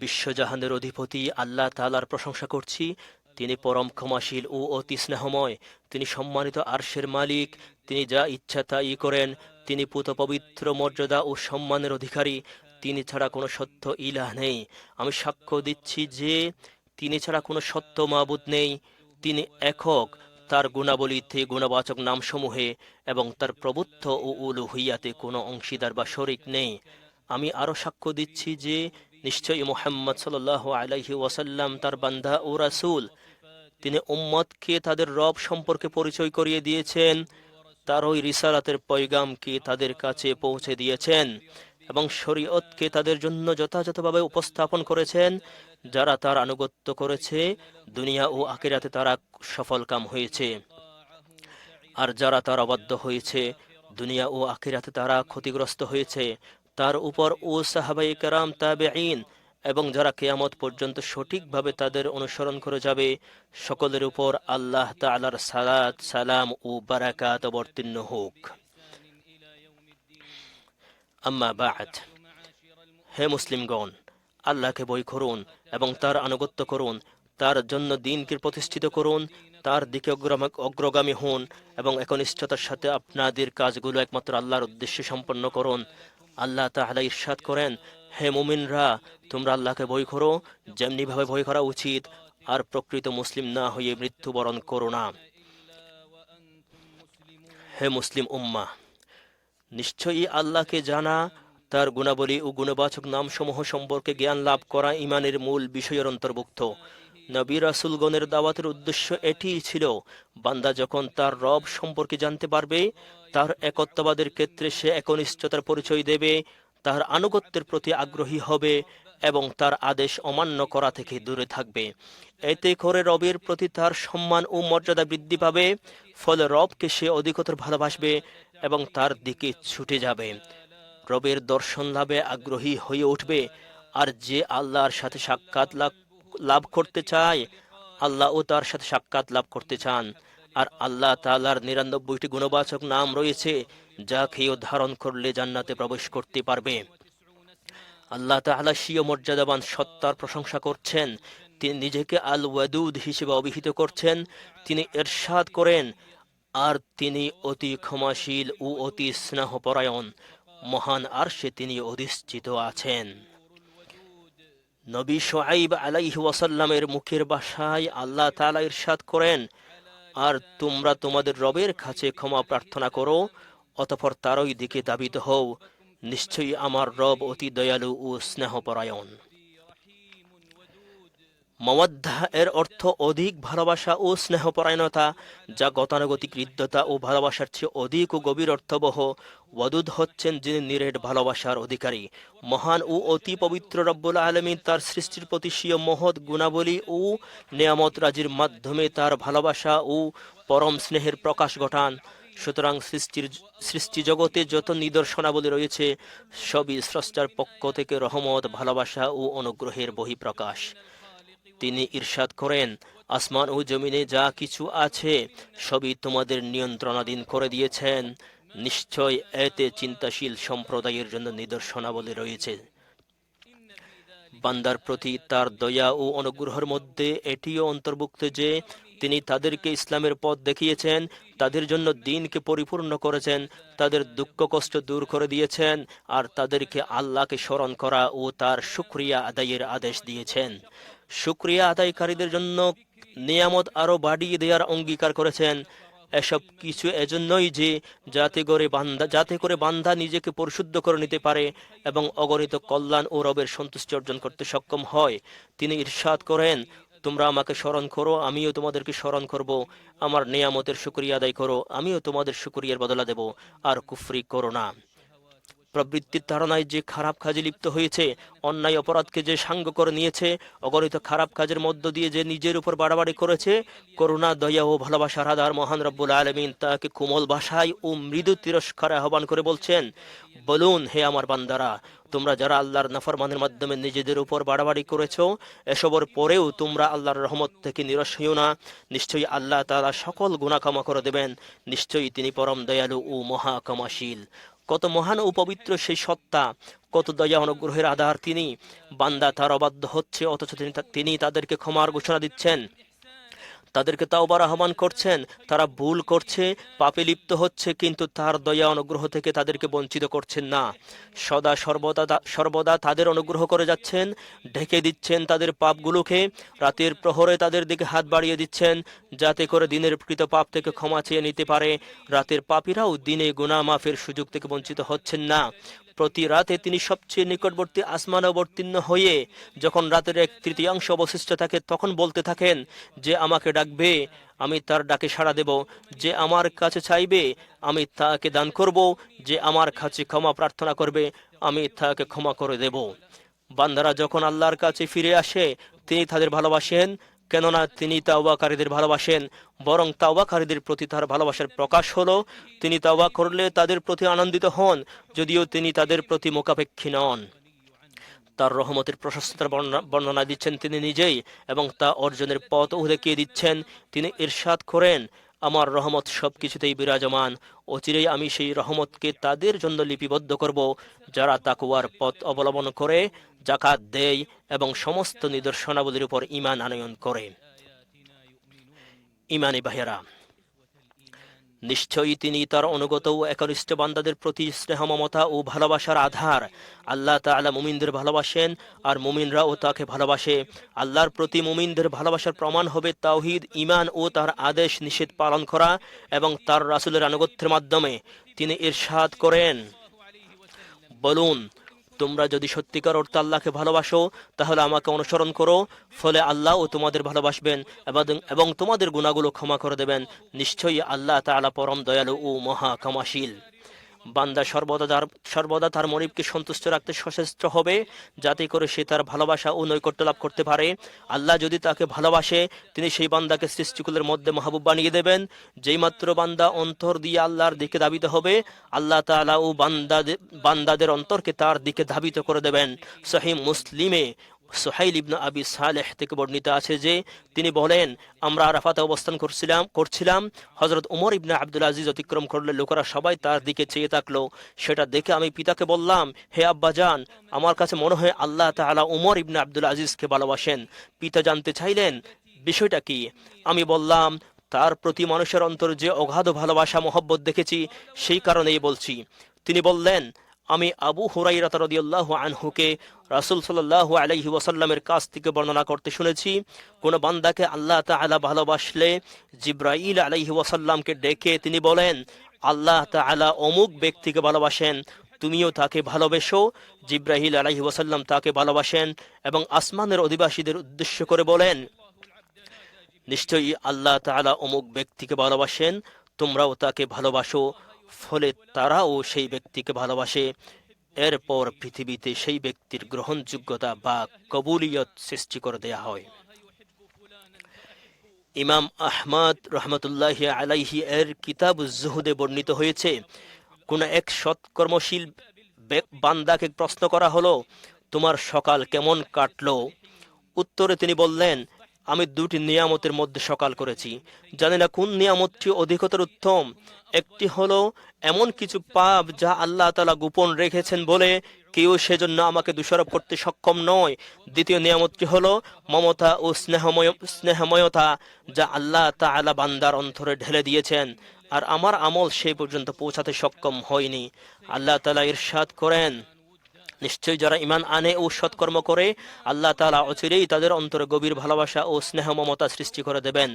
বিশ্বজাহানের অধিপতি আল্লাহ তাআলার প্রশংসা করছি। তিনি পরম ক্ষমাশীল ও অতি স্নেহময়। তিনি সম্মানিত আরশের মালিক। তিনি যা ইচ্ছা তাই করেন। তিনি পুত পবিত্র মর্যাদা ও সম্মানের অধিকারী। তিনি ছাড়া কোনো সত্য ইলাহ নেই। আমি সাক্ষ্য দিচ্ছি যে তিনি ছাড়া কোনো সত্য মাবুদ নেই। তিনি একক, তার গুণাবলীতে গুণবাচক নামসমূহে এবং তার প্রভুত্ব ও উলুহিয়াতে কোনো অংশীদার বা শরিক নেই। আমি আরও সাক্ষ্য দিচ্ছি যে নিশ্চয়ই মুহাম্মদ সাল্লাল্লাহু আলাইহি ওয়াসাল্লাম তার বান্দা ও রাসূল। তিনি উম্মতকে তাদের রব সম্পর্কে পরিচয় করিয়ে দিয়েছেন, তার ওই রিসালাতের পয়গামকে তাদের কাছে পৌঁছে দিয়েছেন এবং শরীয়তকে তাদের জন্য যথাযথভাবে উপস্থাপন করেছেন। যারা তার আনুগত্য করেছে দুনিয়া ও আখিরাতে তারা সফলকাম হয়েছে, আর যারা তার অবাধ্য হয়েছে দুনিয়া ও আখিরাতে তারা ক্ষতিগ্রস্ত হয়েছে। তার উপর ও সাহাবায়ে কেরাম, তাবেঈন এবং যারা কিয়ামত পর্যন্ত সঠিকভাবে তাদের অনুসরণ করে যাবে, সকলের উপর আল্লাহ তাআলার সালাত, সালাম ও বারাকাত অবতীর্ণ হোক। আম্মা বা'দ, হে মুসলিমগণ, আল্লাহকে ভয় করুন এবং তার আনুগত্য করুন। তার জন্য দ্বীনকে প্রতিষ্ঠিত করুন। তার দিকে অগ্রগামী হন এবং একনিষ্ঠতার সাথে আপনাদের কাজগুলো একমাত্র আল্লাহর উদ্দেশ্যে সম্পন্ন করুন। আল্লাহ তাআলা ইরশাদ করেন, হে মুমিনরা, তোমরা আল্লাহকে ভয় করো যেমনিভাবে ভয় করা উচিত, আর প্রকৃত মুসলিম না হয়ে মৃত্যুবরণ করো না। হে মুসলিম উম্মাহ, নিশ্চয়ই আল্লাহকে জানা, তার গুণাবলী ও গুণবাচক নামসমূহ সম্পর্কে জ্ঞান লাভ করা ইমানের মূল বিষয়ের অন্তর্ভুক্ত। নবী রাসূলগণের দাওয়াতের উদ্দেশ্য এটিই ছিল, বান্দা যখন তার রব সম্পর্কে জানতে পারবে, তার একত্ববাদের ক্ষেত্রে সে একনিষ্ঠতার পরিচয় দেবে, তার আনুগত্যের প্রতি আগ্রহী হবে এবং তার আদেশ অমান্য করা থেকে দূরে থাকবে। এতে করে রবের প্রতি তার সম্মান ও মর্যাদা বৃদ্ধি পাবে। ফলে রবকে সে অধিকতর ভালোবাসবে এবং তার দিকে ছুটে যাবে, রবের দর্শন লাভে আগ্রহী হয়ে উঠবে। আর যে আল্লাহর সাথে সাক্ষাৎ লাভ করতে চায়, আল্লাহ ও তার সাথে সাক্ষাৎ লাভ করতে চান। আর আল্লাহ তাআলার ৯৯টি গুণবাচক নাম রয়েছে, যা কেউ ধারণ করলে জান্নাতে প্রবেশ করতে পারবে। আল্লাহ তাআলা স্বীয় মর্যাদাবান সত্তার প্রশংসা করছেন। তিনি নিজেকে আল ওয়াদুদ হিসেবে অভিহিত করছেন। তিনি ইরশাদ করেন, আর তিনি অতি ক্ষমাশীল ও অতি স্নেহপরায়ণ, মহান আরশে তিনি অধিষ্ঠিত আছেন। নবী শুআইব আলাইহি ওয়াসাল্লামের মুখের ভাষায় আল্লাহ তাআলা ইরশাদ করেন, আর তোমরা তোমাদের রবের কাছে ক্ষমা প্রার্থনা করো, অতঃপর তারই দিকে ধাবিত হও। নিশ্চয়ই আমার রব অতি দয়ালু ও স্নেহপরায়ণ। মাওয়াদ্দাহ এর অর্থ অধিক ভালোবাসা ও স্নেহপরায়ণতা, যা গতানুগতিক হৃদ্যতা ও ভালোবাসার চেয়ে অধিক ও গভীর অর্থবহ। ওয়াদুদ হচ্ছেন যিনি নিরেট ভালোবাসার অধিকারী। মহান ও অতি পবিত্র রব্বুল আলামিন তার সৃষ্টির প্রতি স্বীয় মহৎ গুণাবলী ও নেয়ামত রাজির মাধ্যমে তার ভালোবাসা ও পরম স্নেহের প্রকাশ ঘটান। সুতরাং সৃষ্টি জগতে যত নিদর্শনাবলী রয়েছে, সবই স্রষ্টার পক্ষ থেকে রহমত, ভালোবাসা ও অনুগ্রহের বহিঃপ্রকাশ। তিনি ইরশাদ করেন, আসমান ও জমিনে যা কিছু আছে সবই তোমাদের নিয়ন্ত্রণাধীন করে দিয়েছেন। নিশ্চয় এতে চিন্তাশীল সম্প্রদায়ের জন্য নিদর্শনাবলী রয়েছে। বান্দার প্রতি তার দয়া ও অনুগ্রহের মধ্যে এটিও অন্তর্ভুক্ত যে তিনি তাদেরকে ইসলামের পথ দেখিয়েছেন, তাদের জন্য দ্বীনকে পরিপূর্ণ করেছেন, তাদের দুঃখ কষ্ট দূর করে দিয়েছেন, আর তাদেরকে আল্লাহকে স্মরণ করা ও তার শুকরিয়া আদায়ের আদেশ দিয়েছেন। শুকরিয়া আদায়কারীদের জন্য নিয়ামত আরো বাড়িয়ে দেওয়ার অঙ্গীকার করেছেন। এসব কিছু এজন্যই যে যাতে করে বান্দা নিজেকে পরিশুদ্ধ করে নিতে পারে এবং অগণিত কল্যাণ ও রবের সন্তুষ্টি অর্জন করতে সক্ষম হয়। তিনি ইরশাদ করেন, তোমরা আমাকে স্মরণ করো, আমিও তোমাদেরকে স্মরণ করব। আমার নিয়ামতের শুকরিয়া আদায় করো, আমিও তোমাদের শুকরিয়ার বদলা দেব। আর কুফরি করো না। প্রবৃত্তির ধারণায় যে খারাপ কাজে লিপ্ত হয়েছে, অন্যায় অপরাধকে যে সাঙ্গ করে নিয়েছে, অগণিত খারাপ কাজের মধ্য দিয়ে যে নিজের উপর বাড়াবাড়ি করেছে, করুণা, দয়া ও ভালোবাসার আধার মহান রব্বুল আলামিন তাকে কোমল ভাষায় ও মৃদু তিরস্কারে আহ্বান করে বলছেন, বলুন, হে আমার বান্দারা, তোমরা যারা আল্লাহর নাফরমানের মাধ্যমে নিজেদের উপর বাড়াবাড়ি করেছ, এসবের পরেও তোমরা আল্লাহর রহমত থেকে নিরাশ হইও না। নিশ্চয়ই আল্লাহ তাআলা সকল গুনাহ ক্ষমা করে দেবেন। নিশ্চয়ই তিনি পরম দয়ালু ও মহা ক্ষমাশীল। কত মহান ও পবিত্র সেই সত্তা, কত দয়া অনুগ্রহের আধার তিনি। বান্দা তার অবাধ্য হচ্ছে, অথচ তিনি তাদেরকে ক্ষমার ঘোষণা দিচ্ছেন, তাদেরকে তাওবার আহ্বান করছেন। তারা ভুল করছে, পাপে লিপ্ত হচ্ছে, কিন্তু তার দয়া অনুগ্রহ থেকে তাদেরকে বঞ্চিত করছেন না। সর্বদা তাদের অনুগ্রহ করে যাচ্ছেন, ঢেকে দিচ্ছেন তাদের পাপগুলোকে। রাতের প্রহরে তাদের দিকে হাত বাড়িয়ে দিচ্ছেন, যাতে করে দিনের কৃত পাপ থেকে ক্ষমা চেয়ে নিতে পারে। রাতের পাপীরাও দিনে গুনাহ মাফের সুযোগ থেকে বঞ্চিত হচ্ছেন না। প্রতি রাতে তিনি সবচেয়ে নিকটবর্তী আসমানে অবতীর্ণ হয়ে যখন রাতের 1/3 অবশিষ্ট থাকে, তখন বলতে থাকেন, যে আমাকে ডাকবে আমি তার ডাকে সাড়া দেব, যে আমার কাছে চাইবে আমি তাকে দান করব, যে আমার কাছে ক্ষমা প্রার্থনা করবে আমি তাকে ক্ষমা করে দেব। বান্দারা যখন আল্লাহর কাছে ফিরে আসে, তিনি তাদের ভালোবাসেন, কেননা তিনি তাওবাকারীদের ভালোবাসেন। বরং তাওবাকারীদের প্রতি তার ভালোবাসার প্রকাশ হলো, তিনি তাওবা করলে তাদের প্রতি আনন্দিত হন, যদিও তিনি তাদের প্রতি মুখাপেক্ষী নন। তার রহমতের প্রশস্ততার বর্ণনা দিচ্ছেন তিনি নিজেই, এবং তা অর্জনের পথও দেখিয়ে দিচ্ছেন। তিনি ইরশাদ করেন, আমার রহমত সবকিছুতেই বিরাজমান, অচিরেই আমি সেই রহমতকে তাদের জন্য লিপিবদ্ধ করব যারা তাকওয়ার পথ অবলম্বন করে, যাকাত দেয় এবং সমস্ত নিদর্শনাবলীর উপর ঈমান আনয়ন করে। ঈমানী ভাইয়েরা, নিশ্চয়ই তিনি তার অনুগত ও একনিষ্ঠ বান্দাদের প্রতি স্নেহ, মমতা ও ভালোবাসার আধার। আল্লাহ তাআলা মুমিনদের ভালোবাসেন, আর মুমিনরাও তাকে ভালোবাসে। আল্লাহর প্রতি মুমিনদের ভালোবাসার প্রমাণ হবে তাওহীদ, ঈমান ও তার আদেশ নিষেধ পালন করা এবং তার রাসূলের আনুগত্যের মাধ্যমে। তিনি ইরশাদ করেন, বলুন, তোমরা যদি সত্যিকার অর্থে আল্লাহকে ভালোবাসো তাহলে আমাকে অনুসরণ করো, ফলে আল্লাহও তোমাদের ভালোবাসবেন এবং তোমাদের গুনাহগুলো ক্ষমা করে দেবেন। নিশ্চয়ই আল্লাহ তাআলা পরম দয়ালু ও মহা ক্ষমাশীল। বান্দা সর্বদা তার মনিবকে সন্তুষ্ট রাখতে সচেষ্ট হবে, যাতে করে সে তার ভালোবাসা ও নৈকট্য লাভ করতে পারে। আল্লাহ যদি তাকে ভালোবাসে, তিনি সেই বান্দাকে সৃষ্টিকুলের মধ্যে মাহবুব বানিয়ে দেবেন। যেই মাত্র বান্দা অন্তর দিয়ে আল্লাহর দিকে ধাবিত হবে, আল্লাহ তাআলা ও বান্দাদের অন্তরকে তার দিকে ধাবিত করে দেবেন। সহিহ মুসলিমে সুহাইল ইবনে আবি সালেহ থেকে বর্ণিত আছে যে তিনি বলেন, আমরা আরাফাতে অবস্থান করছিলাম। হযরত উমর ইবনে আব্দুল আজিজ অতিক্রম করলে লোকেরা সবাই তার দিকে চেয়ে থাকলো। সেটা দেখে আমি পিতাকে বললাম, হে আব্বাজান, আমার কাছে মনে হয় আল্লাহ তাআলা উমর ইবনে আব্দুল আজিজকে ভালোবাসেন। পিতা জানতে চাইলেন, বিষয়টা কি? আমি বললাম, তার প্রতি মানুষের অন্তর যে অগাধ ভালোবাসা মহব্বত দেখেছি, সেই কারণেই বলছি। তিনি বললেন, আমি আবু হুরাইরা রাদিয়াল্লাহু আনহুকে রাসূল সাল্লাল্লাহু আলাইহি ওয়াসাল্লামের কাছ থেকে বর্ণনা করতে শুনেছি, কোন বান্দাকে আল্লাহ তাআলা ভালোবাসলে জিবরাইল আলাইহি ওয়াসাল্লামকে ডেকে তিনি বলেন, আল্লাহ তাআলা অমুক ব্যক্তিকে ভালোবাসেন, তুমিও তাকে ভালোবেসো। জিবরাইল আলাইহি ওয়াসাল্লাম তাকে ভালোবাসেন এবং আসমানের অধিবাসীদের উদ্দেশ্য করে বলেন, নিশ্চয়ই আল্লাহ তাআলা অমুক ব্যক্তিকে ভালোবাসেন, তোমরাও তাকে ভালোবাসো। ফলে তারাও সেই ব্যক্তিকে ভালোবাসে। এরপর পৃথিবীতে সেই ব্যক্তির গ্রহণযোগ্যতা বা কবুলিয়ত সৃষ্টি করে দেয়া হয়। ইমাম আহমদ রহমতুল্লাহ আলাইহি এর কিতাব জুহুদে বর্ণিত হয়েছে, কোন এক সৎকর্মশীল বান্দাকে প্রশ্ন করা হলো, তোমার সকাল কেমন কাটলো? উত্তরে তিনি বললেন, আমি দুটি নিয়ামতের মধ্যে সকাল করেছি, জানি না কোন নিয়ামতটি অধিকতর উত্তম। একটি হলো এমন কিছু পাপ যা আল্লাহ তাআলা গোপন রেখেছেন বলে কেউ সেজন্য আমাকে দোষারোপ করতে সক্ষম নয়। দ্বিতীয় নিয়ামতটি হলো মমতা ও স্নেহময়তা, যা আল্লাহ তাআলা বান্দার অন্তরে ঢেলে দিয়েছেন, আর আমার আমল সেই পর্যন্ত পৌঁছাতে সক্ষম হয়নি। আল্লাহ তাআলা ইরশাদ করেন, নিশ্চয়ই যারা ঈমান আনে ও সৎকর্ম করে, আল্লাহ তাআলা অচিরেই তাদের অন্তরে গভীর ভালোবাসা ও স্নেহ মমতা সৃষ্টি করে দেবেন।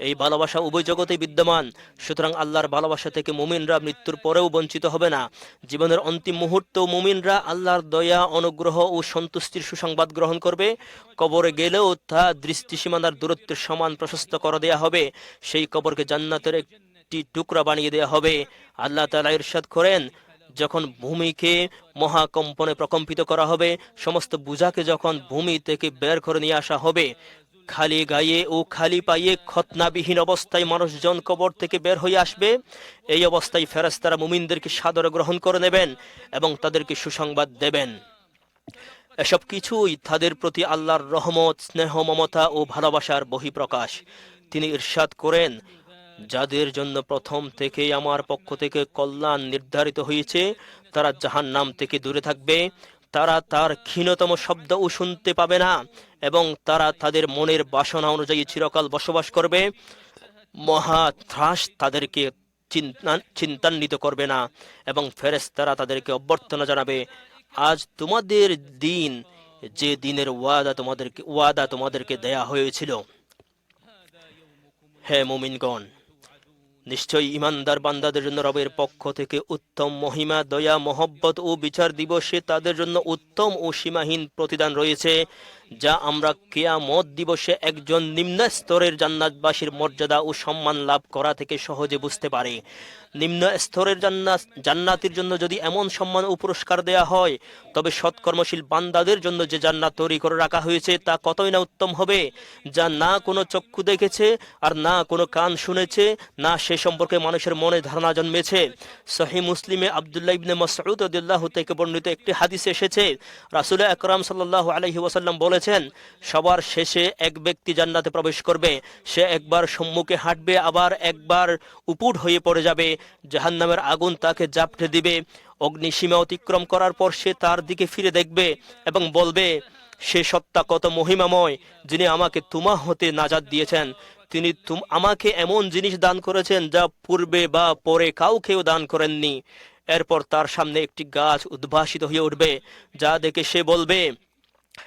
এই ভালোবাসা উভয় জগতেই বিদ্যমান। সুতরাং আল্লাহর ভালোবাসা থেকে মুমিনরা মৃত্যুর পরেও বঞ্চিত হবে না। জীবনের অন্তিম মুহূর্তেও মুমিনরা আল্লাহর দয়া, অনুগ্রহ ও সন্তুষ্টির সুসংবাদ গ্রহণ করবে। কবরে গেলেও তা দৃষ্টিসীমানার দূরত্বের সমান প্রশস্ত করে দেয়া হবে। সেই কবরকে জান্নাতের একটি টুকরা বানিয়ে দেয়া হবে। আল্লাহ তাআলা ইরশাদ করেন, যখন ভূমিকে মহাকম্পনে প্রকম্পিত করা হবে, সমস্ত বোঝাকে যখন ভূমি থেকে বের করে নিয়ে আসা হবে, খালি গায়ে ও খালি পায়ে খতনাবিহীন অবস্থায় মানুষজন কবর থেকে বের হয়ে আসবে। এই অবস্থায় ফেরেশতারা মুমিনদেরকে সাদরে গ্রহণ করে নেবেন এবং তাদেরকে সুসংবাদ দেবেন। এসব কিছুই তাদের প্রতি আল্লাহর রহমত, স্নেহ, মমতা ও ভালোবাসার বহিঃপ্রকাশ। তিনি ইরশাদ করেন, যাদের জন্য প্রথম থেকেই আমার পক্ষ থেকে কল্যাণ নির্ধারিত হয়েছে, তারা জাহান্নাম থেকে দূরে থাকবে। তারা তার ক্ষীণতম শব্দও শুনতে পাবে না এবং তারা তাদের মনের বাসনা অনুযায়ী চিরকাল বসবাস করবে। মহা ত্রাস তাদেরকে চিন্তান্বিত করবে না এবং ফেরেশতারা তাদেরকে অভ্যর্থনা জানাবে। আজ তোমাদের দিন, যে দিনের ওয়াদা তোমাদেরকে দেয়া হয়েছিল। হে মুমিনগণ, নিশ্চয়ই ইমানদার বান্দাদের জন্য রবের পক্ষ থেকে উত্তম মহিমা, দয়া, মহব্বত ও বিচার দিবসে তাদের জন্য উত্তম ও সীমাহীন প্রতিদান রয়েছে, যা আমরা কিয়ামত দিবসে একজন নিম্ন স্তরের জান্নাতবাসীর মর্যাদা ও সম্মান লাভ করা থেকে সহজে বুঝতে পারি। নিম্ন স্তরের জান্নাতের জন্য যদি এমন সম্মান ও পুরস্কার দেয়া হয়, তবে সৎকর্মশীল বান্দাদের জন্য যে জান্নাত তৈরি করে রাখা হয়েছে তা কতই না উত্তম হবে, যা না কোনো চক্ষু দেখেছে আর না কোনো কান শুনেছে, না সে সম্পর্কে মানুষের মনে ধারণা জন্মেছে। সহিহ মুসলিমে আব্দুল্লাহ ইবনে মাসউদ রাদিয়াল্লাহু থেকে বর্ণিত একটি হাদিসে এসেছে, রাসূল আকরাম সাল্লাল্লাহু আলাইহি ওয়াসাল্লাম বলেছেন, সবার শেষে এক ব্যক্তি জান্নাতে প্রবেশ করবে। সে একবার সম্মুখে হাঁটবে, আবার একবার উপুড় হয়ে পড়ে যাবে। জাহান্নামের আগুন তাকে জাপটে দিবে। অগ্নিসীমা অতিক্রম করার পর সে তার দিকে ফিরে দেখবে এবং বলবে, সে সত্তা কত মহিমাময়, যিনি আমাকে তুমা হতে নাজাত দিয়েছেন। তিনি আমাকে এমন জিনিস দান করেছেন যা পূর্বে বা পরে কাউকেও দান করেননি। এরপর তার সামনে একটি গাছ উদ্ভাসিত হয়ে উঠবে, যা দেখে সে বলবে,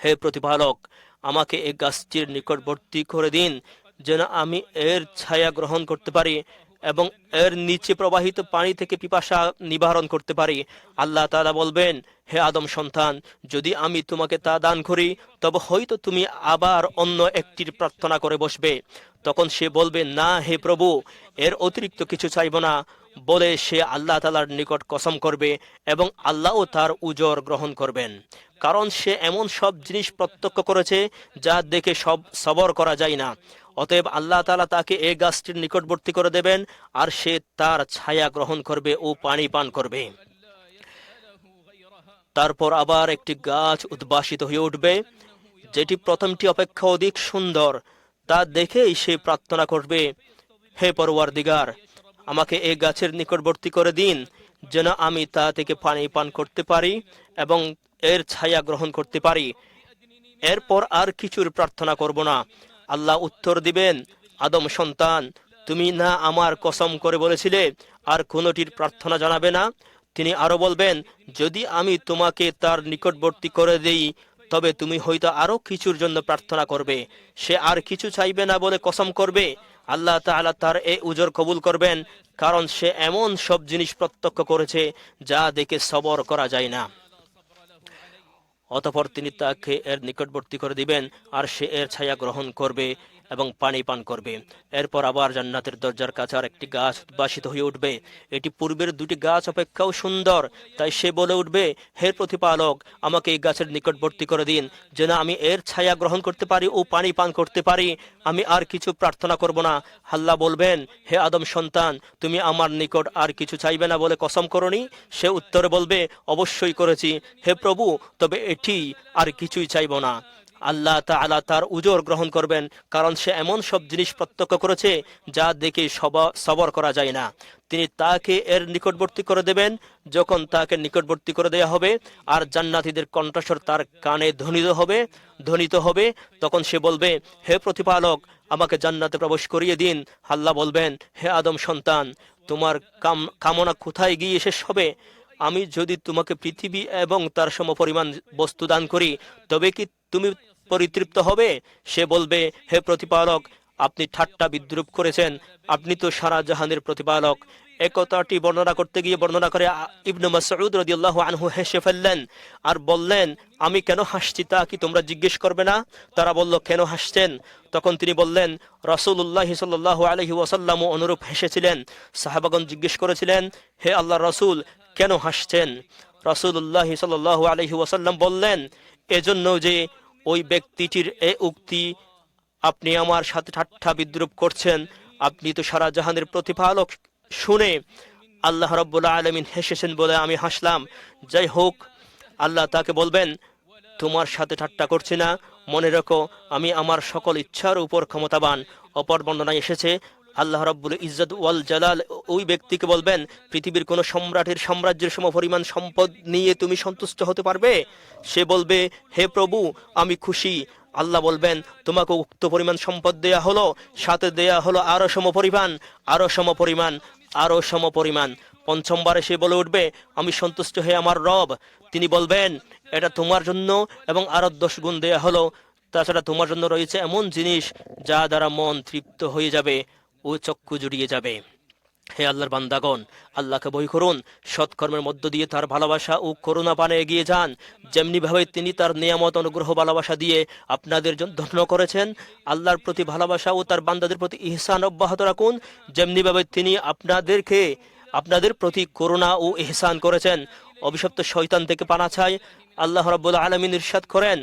হে প্রতিপালক, আমাকে এই গাছটির নিকটবর্তী করে দিন, যেন আমি এর ছায়া গ্রহণ করতে পারি এবং এর নিচে প্রবাহিত পানি থেকে পিপাসা নিবারণ করতে পারি। আল্লাহ তাআলা বলবেন, হে আদম সন্তান, যদি আমি তোমাকে তা দান করি, তবে হয়তো তুমি আবার অন্য একটির প্রার্থনা করে বসবে। তখন সে বলবে, না হে প্রভু, এর অতিরিক্ত কিছু চাইব না, বলে সে আল্লাহ তাআলার নিকট কসম করবে এবং আল্লাহও তার উজর গ্রহণ করবেন, কারণ সে এমন সব জিনিস প্রত্যক্ষ করেছে যা দেখে সবর করা যায় না। অতএব আল্লাহ তাআলা তাকে এই গাছটির নিকটবর্তী করে দেবেন আর সে তার ছায়া গ্রহণ করবে ও পানি পান করবে। তারপর আবার একটি গাছ উদ্ভাসিত হয়ে উঠবে, যেটি প্রথমটি অপেক্ষা অধিক সুন্দর। তা দেখেই সে প্রার্থনা করবে, হে পরওয়ারদিগার, আমাকে এই গাছের নিকটবর্তী করে দিন, যেন আমি তা থেকে পানি পান করতে পারি এবং এর ছায়া গ্রহণ করতে পারি। এরপর আর কিছুর প্রার্থনা করব না। আল্লাহ উত্তর দিবেন, আদম সন্তান, তুমি না আমার কসম করে বলেছিলে আর কোনটির প্রার্থনা জানাবে না? তিনি আরো বলবেন, যদি আমি তোমাকে তার নিকটবর্তী করে দেই, তবে তুমি হয়তো আরো কিছুর জন্য প্রার্থনা করবে। সে আর কিছু চাইবে না বলে কসম করবে। আল্লাহ তাআলা তার এই উজর কবুল করবেন, কারণ সে এমন সব জিনিস প্রত্যক্ষ করেছে যা দেখে সবর করা যায় না। অতঃপর তিনি তাকে এর নিকটবর্তী করে দিবেন আর সে এর ছায়া গ্রহণ করবে এবং পানি পান করবে। এরপর আবার জান্নাতের দরজার কাছে আর একটি গাছ উদ্ভাসিত হয়ে উঠবে। এটি পূর্বের দুটি গাছ অপেক্ষাও সুন্দর। তাই সে বলে উঠবে, হে প্রতিপালক, আমাকে এই গাছের নিকটবর্তী করে দিন, যেন আমি এর ছায়া গ্রহণ করতে পারি ও পানি পান করতে পারি। আমি আর কিছু প্রার্থনা করব না। আল্লাহ বলবেন, হে আদম সন্তান, তুমি আমার নিকট আর কিছু চাইবে না বলে কসম করনি? সে উত্তরে বলবে, অবশ্যই করেছি হে প্রভু, তবে এটি আর কিছুই চাইব না। আল্লাহ তাআলা তার উজর গ্রহণ করবেন, কারণ সে এমন সব জিনিস প্রত্যক্ষ করেছে যা দেখে সবর করা যায় না। তিনি তাকে এর নিকটবর্তী করে দেবেন। যখন তাকে নিকটবর্তী করে দেয়া হবে আর জান্নাতীদের কণ্ঠস্বর তার কানে ধ্বনিত হবে, তখন সে বলবে, হে প্রতিপালক, আমাকে জান্নাতে প্রবেশ করিয়ে দিন। আল্লাহ বলবেন, হে আদম সন্তান, তোমার কামনা কোথায় গিয়ে শেষ হবে? আমি যদি তোমাকে পৃথিবী এবং তার সমপরিমাণ বস্তু দান করি, তবে কি তুমি পরিতৃপ্ত হবে? সে বলবে, হে প্রতিপালক, আপনি ঠাট্টা বিদ্রুপ করেছেন, আপনি তো সারা জাহানের প্রতিপালক। একতাটি বর্ণনা করতে গিয়ে বর্ণনা করে ইবনে মাসউদ রাদিয়াল্লাহু আনহু হেসে ফেললেন আর বললেন, আমি কেন হাসছি তা কি তোমরা জিজ্ঞেস করবে না? তারা বলল, কেন হাসছেন? তখন তিনি বললেন, রাসূলুল্লাহ সাল্লাল্লাহু আলাইহি ওয়াসাল্লাম অনুরূপ হেসেছিলেন। সাহাবাগণ জিজ্ঞেস করেছিলেন, হে আল্লাহর রাসূল, কেন হাসছেন? রাসূলুল্লাহ সাল্লাল্লাহু আলাইহি ওয়াসাল্লাম বললেন, এজন্য যে ওই ব্যক্তিটির এ উক্তি, আপনি আমার সাথে ঠাট্টা বিদ্রুপ করছেন, আপনি তো সারা জাহানের প্রতিপালক, শুনে আল্লাহ রাব্বুল আলামিন হেসেছেন বলে আমি হাসলাম। যাই হোক, আল্লাহ তাকে বলবেন, তোমার সাথে ঠাট্টা করছি না, মনে রাখো আমি আমার সকল ইচ্ছার উপর ক্ষমতাবান। অপর বর্ণনায় এসেছে, আল্লাহ রাব্বুল ইজ্জত ওয়াল জালাল ওই ব্যক্তিকে বলবেন, পৃথিবীর কোন সম্রাটের সাম্রাজ্যের সমপরিমাণ সম্পদ নিয়ে তুমি সন্তুষ্ট হতে পারবে? সে বলবে, হে প্রভু, আমি খুশি। আল্লাহ বলবেন, তোমাকে উক্ত পরিমাণ সম্পদ দেয়া হলো, সাথে দেয়া হলো আরো সমপরিমাণ, আরো সমপরিমাণ, আরো সমপরিমাণ। পঞ্চমবারে সে বলে উঠবে, আমি সন্তুষ্ট হয়ে আমার রব। তিনি বলবেন, এটা তোমার জন্য এবং আরো 10 গুণ দেয়া হলো। তাছাড়া তোমার জন্য রয়েছে এমন জিনিস যা দ্বারা মন তৃপ্ত হয়ে যাবে ও চক্ষু জুড়িয়ে যাবে। হে আল্লাহর বান্দাগণ, আল্লাহকে ভয় করুন, সৎকর্মের মধ্য দিয়ে তার ভালোবাসা ও করুণা পানে এগিয়ে যান। যেমনি ভাবে তিনি তার নিয়ামত অনুগ্রহ ভালোবাসা দিয়ে আপনাদের জন্য ধন্য করেছেন, আল্লাহর প্রতি ভালোবাসা ও তার বান্দাদের প্রতি ইহসান অব্যাহত রাখুন। যেমনি ভাবে তিনি আপনাদের প্রতি করুণা ও ইহসান করেছেন। অভিশপ্ত শয়তান থেকে পানা চাই। আল্লাহ রাব্বুল আলামিন ইরশাদ করেন,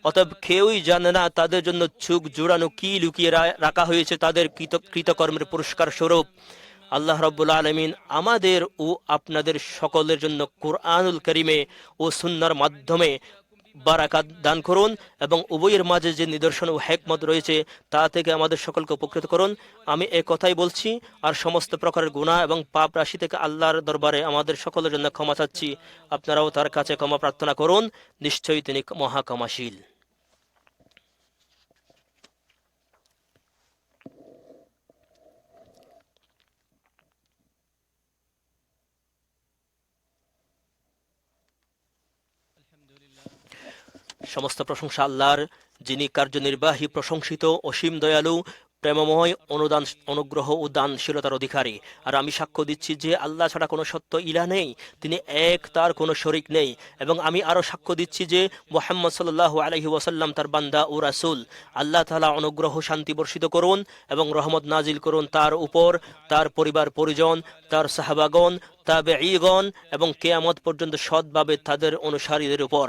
অতএব কেউই জানে না তাদের জন্য চোখ জোড়ানো কি লুকিয়ে রাখা হয়েছে তাদের কৃতকর্মের পুরস্কার স্বরূপ। আল্লাহ রাব্বুল আলামিন আমাদের ও আপনাদের সকলের জন্য কুরআনুল কারীমে ও সুন্নাহর মাধ্যমে বারাকাত দান করুন এবং উভয়ের মাঝে যে নিদর্শন ও হিকমত রয়েছে তা থেকে আমাদের সকলকে উপকৃত করুন। আমি এই কথাই বলছি আর সমস্ত প্রকারের গুনাহ এবং পাপ রাশি থেকে আল্লাহর দরবারে আমাদের সকলের জন্য ক্ষমা চাচ্ছি। আপনারাও তার কাছে ক্ষমা প্রার্থনা করুন, নিশ্চয়ই তিনি মহা ক্ষমাশীল। সমস্ত প্রশংসা আল্লাহর, যিনি কার্যনির্বাহী, প্রশংসিত, অসীম দয়ালু, প্রেমময়, অনুগ্রহ ও দানশীলতার অধিকারী। আর আমি সাক্ষ্য দিচ্ছি যে আল্লাহ ছাড়া কোনো সত্য ইলা নেই, তিনি এক, তার কোনো শরিক নেই। এবং আমি আরও সাক্ষ্য দিচ্ছি যে মুহাম্মদ সাল্লাল্লাহু আলাইহি ওয়াসাল্লাম তার বান্দা ও রাসূল। আল্লাহ তাআলা অনুগ্রহ শান্তি বর্ষিত করুন এবং রহমত নাজিল করুন তার উপর, তার পরিবার পরিজন, তার সাহাবাগণ, তাবেঈগণ এবং কিয়ামত পর্যন্ত সৎভাবে তাদের অনুসারীদের উপর।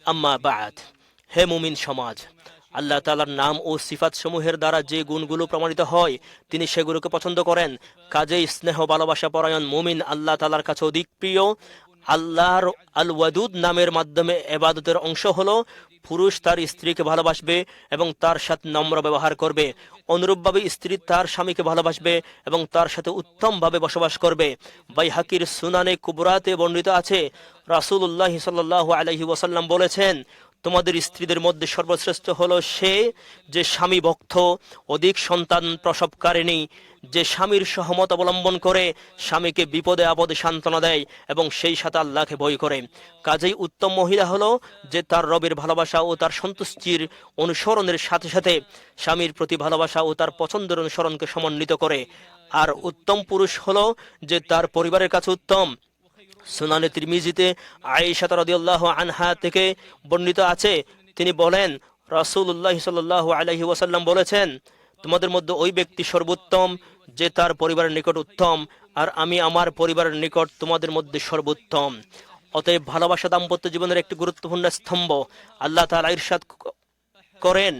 আম্মা বাদ, হে মুমিন সমাজ, আল্লাহ তাআলার নাম ও সিফাত সমূহের দ্বারা যে গুণগুলো প্রমাণিত হয় তিনি সেগুলোকে পছন্দ করেন। কাজেই স্নেহ ভালোবাসা পরায়ণ মুমিন আল্লাহ তাআলার কাছে অধিক প্রিয়। আল্লাহর আল ওয়াদুদ নামের মাধ্যমে ইবাদতের অংশ হলো পুরুষ তার স্ত্রীকে ভালোবাসবে এবং তার সাথে নম্র ব্যবহার করবে। অনুরূপভাবে স্ত্রী তার স্বামীকে ভালোবাসবে এবং তার সাথে উত্তমভাবে বসবাস করবে। বাইহাকির সুনানে কুবরাতে বর্ণিত আছে, রাসূলুল্লাহ সাল্লাল্লাহু আলাইহি ওয়াসাল্লাম বলেছেন, তোমাদের স্ত্রীদের মধ্যে সর্বশ্রেষ্ঠ হলো সে যে স্বামী ভক্ত, অধিক সন্তান প্রসবকারিণী, যে স্বামীর সহমত অবলম্বন করে, স্বামীকে বিপদে আপদে সান্ত্বনা দেয় এবং সেই সাথে আল্লাহকে ভয় করে। কাজেই উত্তম মহিলা হলো যে তার রবের ভালোবাসা ও তার সন্তুষ্টির অনুসরণের সাথে সাথে স্বামীর প্রতি ভালোবাসা ও তার পছন্দের অনুসরণকে সমন্বিত করে। আর উত্তম পুরুষ হলো যে তার পরিবারের কাছে উত্তম। সুনানে তিরমিজিতে আয়েশা রাদিয়াল্লাহু আনহা থেকে বর্ণিত আছে, তিনি বলেন, রাসূলুল্লাহ সাল্লাল্লাহু আলাইহি ওয়াসাল্লাম বলেছেন, তোমাদের মধ্যে ওই ব্যক্তি সর্বোত্তম যে তার পরিবারের নিকট উত্তম, আর আমি আমার পরিবারের নিকট তোমাদের মধ্যে সর্বোত্তম। অতএব ভালোবাসা দাম্পত্য জীবনের একটি গুরুত্বপূর্ণ স্তম্ভ। আল্লাহ তাআলা ইরশাদ করেন,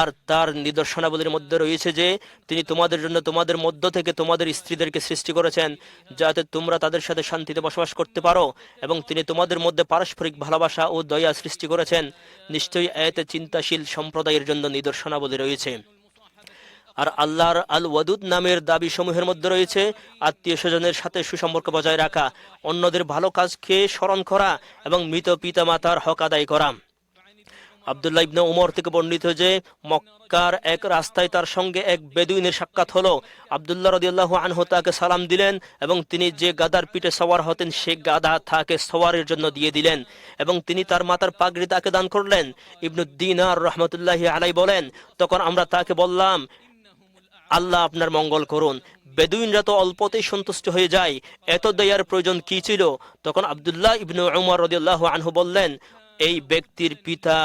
আর তার নিদর্শনাবলীর মধ্যে রয়েছে যে তিনি তোমাদের জন্য তোমাদের মধ্য থেকে তোমাদের স্ত্রীদেরকে সৃষ্টি করেছেন যাতে তোমরা তাদের সাথে শান্তিতে বসবাস করতে পারো, এবং তিনি তোমাদের মধ্যে পারস্পরিক ভালোবাসা ও দয়া সৃষ্টি করেছেন। নিশ্চয়ই এতে চিন্তাশীল সম্প্রদায়ের জন্য নিদর্শনাবলী রয়েছে। আর আল্লাহর আল ওয়াদুদ নামের দাবি সমূহের মধ্যে রয়েছে আত্মীয় স্বজনের সাথে সুসম্পর্ক বজায় রাখা, অন্যদের ভালো কাজকে স্মরণ করা এবং মৃত পিতা মাতার হক আদায় করা। আব্দুল্লাহ ইবনে উমর থেকে বর্ণিত যে মক্কার এক রাস্তায় তার সঙ্গে এক বেদুইনের সাক্ষাৎ হলো। আব্দুল্লাহ রাদিয়াল্লাহু আনহু তাকে সালাম দিলেন এবং তিনি যে গাদার পিঠে সওয়ার হতেন সে গাদা তাকে সওয়ারের জন্য দিয়ে দিলেন এবং তিনি তার মাতার পাগড়ি তাকে দান করলেন। ইবনু দিনার রাহমাতুল্লাহি আলাইহি বলেন, তখন আমরা তাকে বললাম, আল্লাহ আপনার মঙ্গল করুন। বেদুইনরা তো অল্পতেই সন্তুষ্ট হয়ে যায়, এত দয়ার প্রয়োজন কি ছিল? তখন আব্দুল্লাহ ইবনে উমর রাদিয়াল্লাহু আনহু বললেন, এই ব্যক্তির পিতা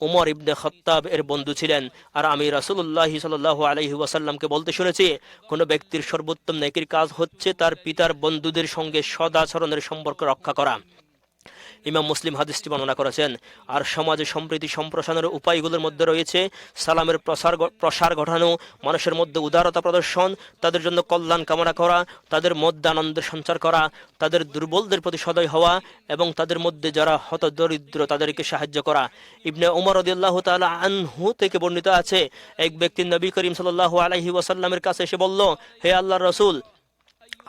উমর ইবনে খাত্তাব এর বন্ধু ছিলেন, আর আমি রাসূলুল্লাহ সাল্লাল্লাহু আলাইহি ওয়াসাল্লামকে বলতে শুনেছি, কোন ব্যক্তির সর্বোত্তম নেকির কাজ হচ্ছে তার পিতার বন্ধুদের সঙ্গে সদাচরণের সম্পর্ক রক্ষা করা। ইমাম মুসলিম হাদিসটি বর্ণনা করেছেন। আর সমাজে সম্প্রীতি সম্প্রসারণের উপায়গুলোর মধ্যে রয়েছে সালামের প্রসার ঘটানো, মানুষের মধ্যে উদারতা প্রদর্শন, তাদের জন্য কল্যাণ কামনা করা, তাদের মধ্যে আনন্দের সঞ্চার করা, তাদের দুর্বলদের প্রতি সদয় হওয়া এবং তাদের মধ্যে যারা হতদরিদ্র তাদেরকে সাহায্য করা। ইবনে উমর রাদিয়াল্লাহু তাআলা আনহু থেকে বর্ণিত আছে, এক ব্যক্তি নবী করিম সাল্লাল্লাহু আলাইহি ওয়াসাল্লামের কাছে এসে বলল, হে আল্লাহর রাসূল,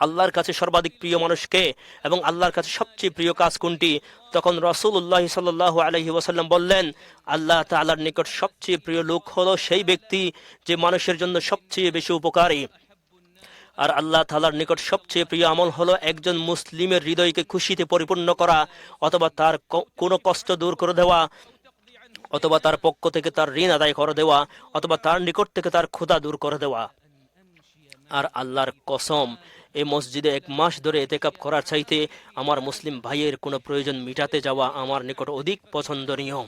আল্লাহর কাছে সর্বাধিক প্রিয় মানুষকে এবং আল্লাহর কাছে সবচেয়ে প্রিয় কাজ কোনটি? তখন রাসূলুল্লাহ সাল্লাল্লাহু আলাইহি ওয়াসাল্লাম বললেন, আল্লাহ তাআলার নিকট সবচেয়ে প্রিয় লোক হলো সেই ব্যক্তি যে মানুষের জন্য সবচেয়ে বেশি উপকারী। আর আল্লাহ তাআলার নিকট সবচেয়ে প্রিয় আমল হলো একজন মুসলিমের হৃদয়কে খুশিতে পরিপূর্ণ করা, অথবা তার কোনো কষ্ট দূর করে দেওয়া, অথবা তার পক্ষ থেকে তার ঋণ আদায় করে দেওয়া, অথবা তার নিকট থেকে তার ক্ষুধা দূর করে দেওয়া। আর আল্লাহর কসম, এই মসজিদে 1 মাস ধরে এতেকাব করার চাইতে আমার মুসলিম ভাইয়ের কোনো প্রয়োজন মিটাতে যাওয়া আমার নিকট অধিক পছন্দনীয়।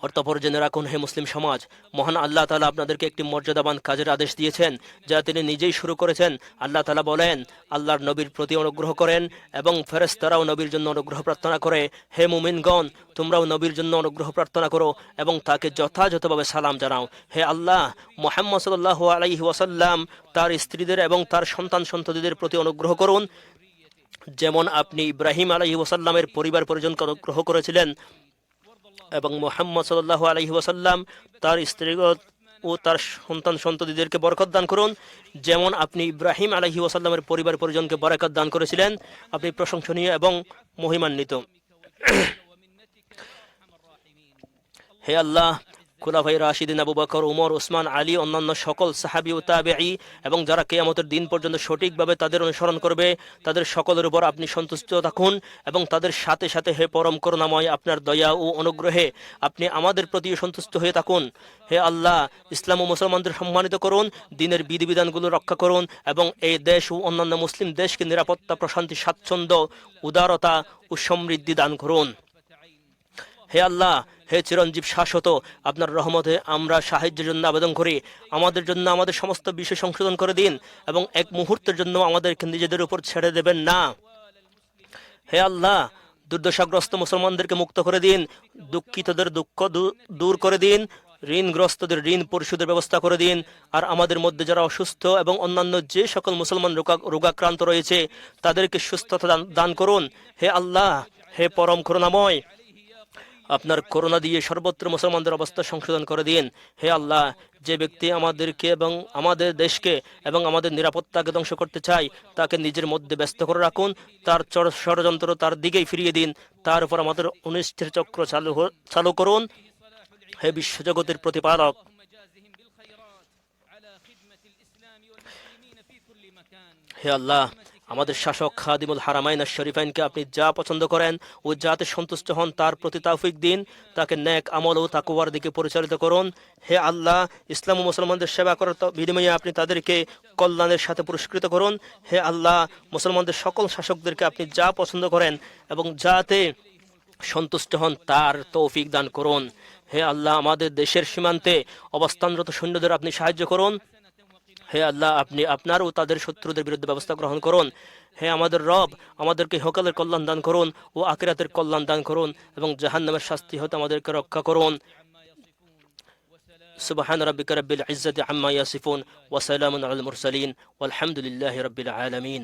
অতঃপর জেনে রাখুন, হে মুসলিম সমাজ, মহান আল্লাহ তাআলা আপনাদেরকে একটি মর্যাদাবান কাজের আদেশ দিয়েছেন, যা তিনি নিজেই শুরু করেছেন। আল্লাহ তাআলা বলেন, আল্লাহর নবীর প্রতি অনুগ্রহ করেন এবং ফেরেশতারাও নবীর জন্য অনুগ্রহ প্রার্থনা করে। হে মুমিনগণ, তোমরাও নবীর জন্য অনুগ্রহ প্রার্থনা করো এবং তাকে যথাযথভাবে সালাম জানাও। হে আল্লাহ, মুহাম্মদ সাল্লাল্লাহু আলাইহি ওয়াসাল্লাম, তার স্ত্রীদের এবং তার সন্তান সন্ততিদের প্রতি অনুগ্রহ করুন, যেমন আপনি ইব্রাহিম আলাইহিস সালামের পরিবার পরিজনকে অনুগ্রহ করেছিলেন এবং মুহাম্মদ সাল্লাল্লাহু আলাইহি ওয়াসাল্লাম তার স্ত্রীগণ ও তার সন্তান সন্ততিদেরকে বরকত দান করুন, যেমন আপনি ইব্রাহিম আলাইহিস সালামের পরিবার পরিজনকে বরকত দান করেছিলেন। আপনি প্রশংসনীয় এবং মহিমান্বিত। হে আল্লাহ, খুলাফায়ে রাশিদিন আবু বকর, উমর, উসমান, আলী, অন্যান্য সকল সাহাবী ও তাবেঈ এবং যারা কিয়ামতের দিন পর্যন্ত সঠিকভাবে তাদের অনুসরণ করবে, তাদের সকলের উপর আপনি সন্তুষ্ট থাকুন এবং তাদের সাথে সাথে হে পরম করুণাময়, আপনার দয়া ও অনুগ্রহে আপনি আমাদের প্রতিও সন্তুষ্ট হয়ে থাকুন। হে আল্লাহ, ইসলাম ও মুসলমানদের সম্মানিত করুন, দ্বীনের বিধিবিধানগুলো রক্ষা করুন এবং এই দেশ ও অন্যান্য মুসলিম দেশকে নিরাপত্তা, প্রশান্তি, স্বাচ্ছন্দ্য, উদারতা ও সমৃদ্ধি দান করুন। হে আল্লাহ, হে চিরঞ্জীব শাশ্বত, আপনার রহমতে আমরা সাহায্যের জন্য আবেদন করি। আমাদের জন্য আমাদের সমস্ত বিষয় সংশোধন করে দিন এবং এক মুহূর্তের জন্য আমাদেরকে নিজেদের উপর ছেড়ে দেবেন না। হে আল্লাহ, দুর্দশাগ্রস্ত মুসলমানদেরকে মুক্ত করে দিন, দুঃখিতদের দুঃখ দূর করে দিন, ঋণগ্রস্তদের ঋণ পরিশোধের ব্যবস্থা করে দিন। আর আমাদের মধ্যে যারা অসুস্থ এবং অন্যান্য যে সকল মুসলমান রোগাক্রান্ত রয়েছে তাদেরকে সুস্থতা দান করুন। হে আল্লাহ, হে পরম করুণাময়, আপনার করুণা দিয়ে সর্বত্র মুসলমানদের অবস্থা সংশোধন করে দিন। হে আল্লাহ, যে ব্যক্তি আমাদেরকে এবং আমাদের দেশকে এবং আমাদের নিরাপত্তাকে ধ্বংস করতে চায় তাকে নিজের মধ্যে ব্যস্ত করে রাখুন, তার ষড়যন্ত্র তার দিকেই ফিরিয়ে দিন, তার উপর আমাদের অনিষ্টের চক্র চালু করুন। হে বিশ্বজগতের প্রতিপালক, হে আল্লাহ, আমাদের শাসক খাদিমুল হারামাইন আশ-শরীফাইনকে আপনি যা পছন্দ করেন ও যাতে সন্তুষ্ট হন তার প্রতি তৌফিক দিন, তাকে নেক আমল ও তাকওয়ার দিকে পরিচালিত করুন। হে আল্লাহ, ইসলাম ও মুসলমানদের সেবা করার বিনিময়ে আপনি তাদেরকে কল্যাণের সাথে পুরস্কৃত করুন। হে আল্লাহ, মুসলমানদের সকল শাসকদেরকে আপনি যা পছন্দ করেন এবং যাতে সন্তুষ্ট হন তার তৌফিক দান করুন। হে আল্লাহ, আমাদের দেশের সীমান্তে অবস্থানরত সৈন্যদের আপনি সাহায্য করুন। হে আল্লাহ, আপনি আপনার ও তাদের শত্রুদের বিরুদ্ধে ব্যবস্থা গ্রহণ করুন। হে আমাদের রব, আমাদেরকে ইহকালের কল্যাণ দান করুন ও আখিরাতের কল্যাণ দান করুন এবং জাহান্নামের শাস্তি হতে আমাদেরকে রক্ষা করুন। সুবহান রাব্বিকা রাব্বিল ইজ্জাতি আম্মা ইয়াসিফুন ওয়া সালামুন আলাল মুরসালিন ওয়ালহামদুলিল্লাহি রাব্বিল আলামিন।